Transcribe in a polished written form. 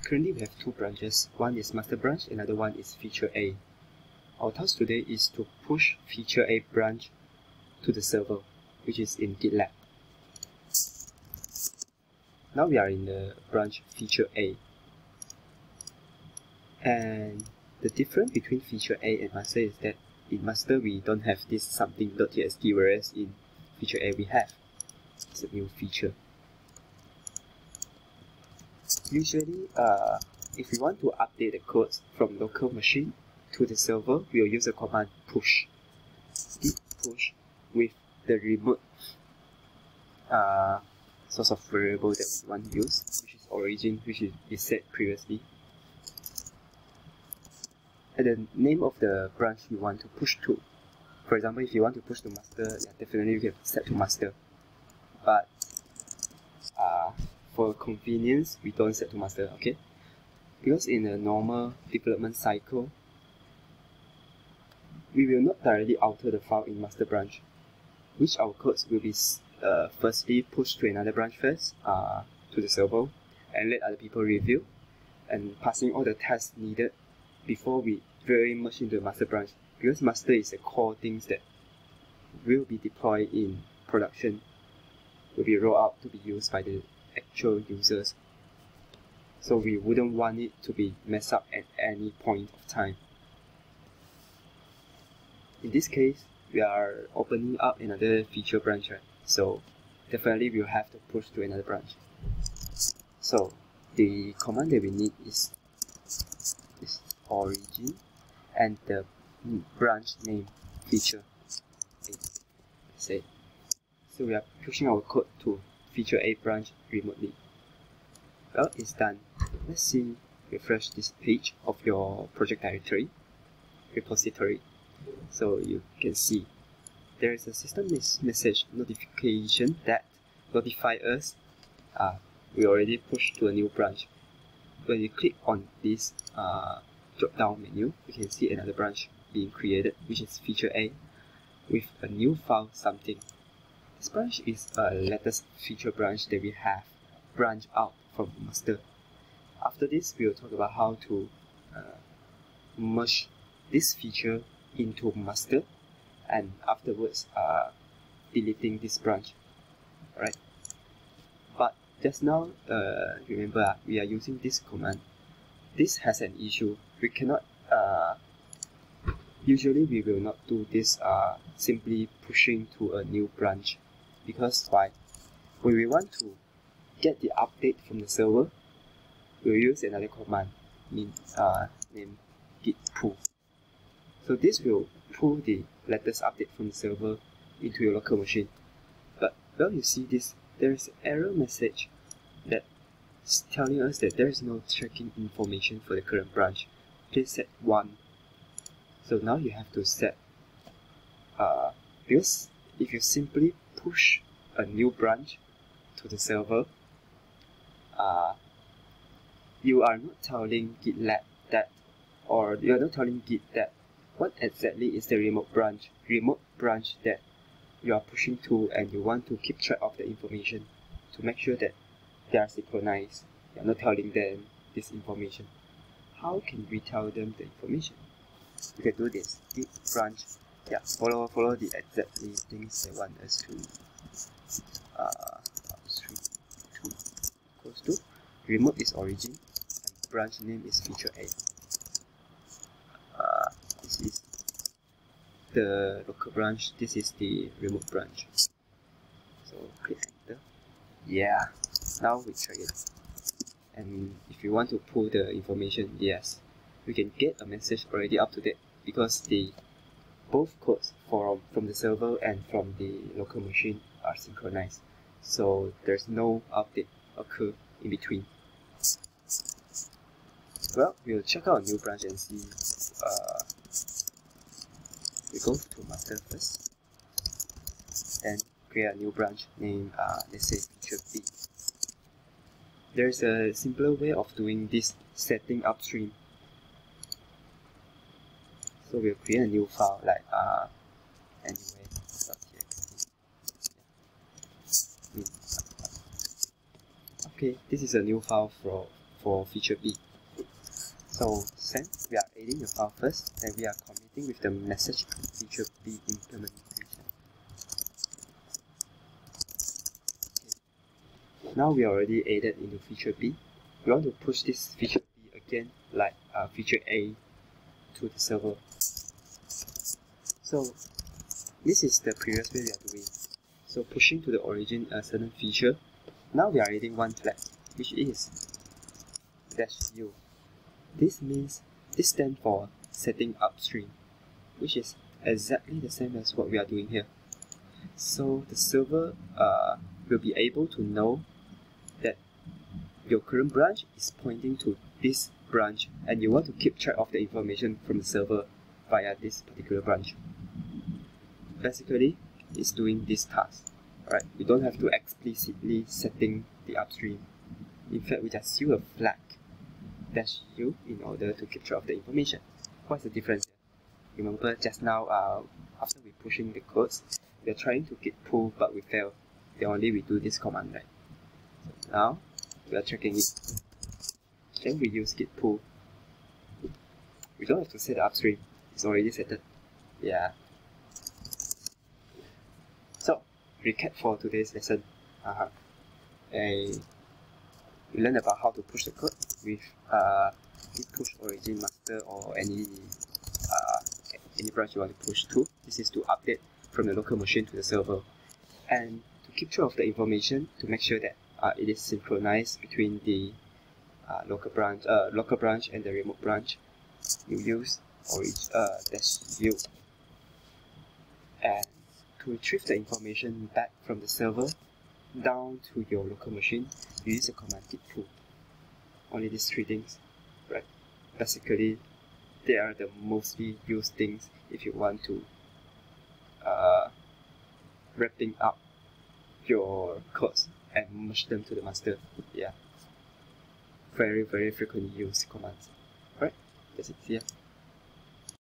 Currently we have two branches. One is master branch, another one is feature A. Our task today is to push feature A branch to the server, which is in GitLab. Now we are in the branch feature A. And the difference between feature A and master is that in master we don't have this something.txt, whereas in feature A we have. It's a new feature. Usually, if we want to update the codes from local machine to the server, we'll use the command push. Git push with the remote source of variable that we want to use, which is origin, which is set previously. And the name of the branch you want to push to. For example, if you want to push to master, yeah, definitely you can set to master. But for convenience, we don't set to master, okay? Because in a normal development cycle, we will not directly alter the file in master branch, which our codes will be firstly pushed to another branch first, to the server, and let other people review, and passing all the tests needed before we very much into the master branch, because master is the core things that will be deployed in production, will be rolled out to be used by the actual users. So we wouldn't want it to be messed up at any point of time. In this case, we are opening up another feature branch, right? So definitely we'll have to push to another branch. So the command that we need is origin and the branch name feature A. Say. So we are pushing our code to feature A branch remotely. Well, it's done. Let's see, refresh this page of your project directory, repository. So you can see there is a system message notification that notify us we already pushed to a new branch. When you click on this drop down menu, you can see another branch being created, which is feature A with a new file something. This branch is a latest feature branch that we have branched out from master. After this, we will talk about how to merge this feature into master, and afterwards deleting this branch. Alright. But just now, remember we are using this command. This has an issue. We cannot usually we will not do this simply pushing to a new branch, because why? When we want to get the update from the server, we'll use another command named git pull. So this will pull the latest update from the server into your local machine. But well, you see this, there is an error message that's telling us that there is no tracking information for the current branch. Please set 1. So now you have to set because if you simply push a new branch to the server, you are not telling GitLab that, or you are not telling Git that what exactly is the remote branch that you are pushing to, and you want to keep track of the information to make sure that they are synchronized. You are not telling them this information. How can we tell them the information? You can do this. Git branch. Yeah, follow the exactly things they want us to upstream to equals to remote is origin and branch name is feature A. This is the local branch, this is the remote branch. So click enter. Yeah, now we try it. And if you want to pull the information, yes, we can get a message already up to date, because the both codes from the server and from the local machine are synchronized. So there's no update occur in between. Well, we'll check out a new branch and see. We go to master first, and create a new branch named let's say feature B. There's a simpler way of doing this setting upstream. So we'll create a new file like anyway.txt. Okay, this is a new file for feature B. So since we are adding the file first, then we are committing with the message feature B implementation. Okay. Now we already added into feature B. We want to push this feature B again, like feature A, to the server. So this is the previous way we are doing. So pushing to the origin a certain feature. Now we are adding one flag, which is -u. This stands for setting upstream, which is exactly the same as what we are doing here. So the server will be able to know that your current branch is pointing to this branch and you want to keep track of the information from the server via this particular branch. Basically, it's doing this task. Alright, we don't have to explicitly setting the upstream. In fact, we just use a flag -u in order to keep track of the information. What's the difference here? Remember just now, after we pushing the codes, we are trying to git pull but we fail. Then only we do this command, right? So now we are checking it. Then we use git pull. We don't have to set the upstream. It's already set. Yeah. So recap for today's lesson. We learned about how to push the code with git push origin master or any branch you want to push to. This is to update from the local machine to the server, and to keep track of the information to make sure that it is synchronized between the local branch and the remote branch. You use -u, and to retrieve the information back from the server down to your local machine, you use the command git pull. Only these three things, right? Basically, they are the mostly used things if you want to wrapping up your codes and merge them to the master. Yeah, very frequently used commands. Alright, that's it. See ya.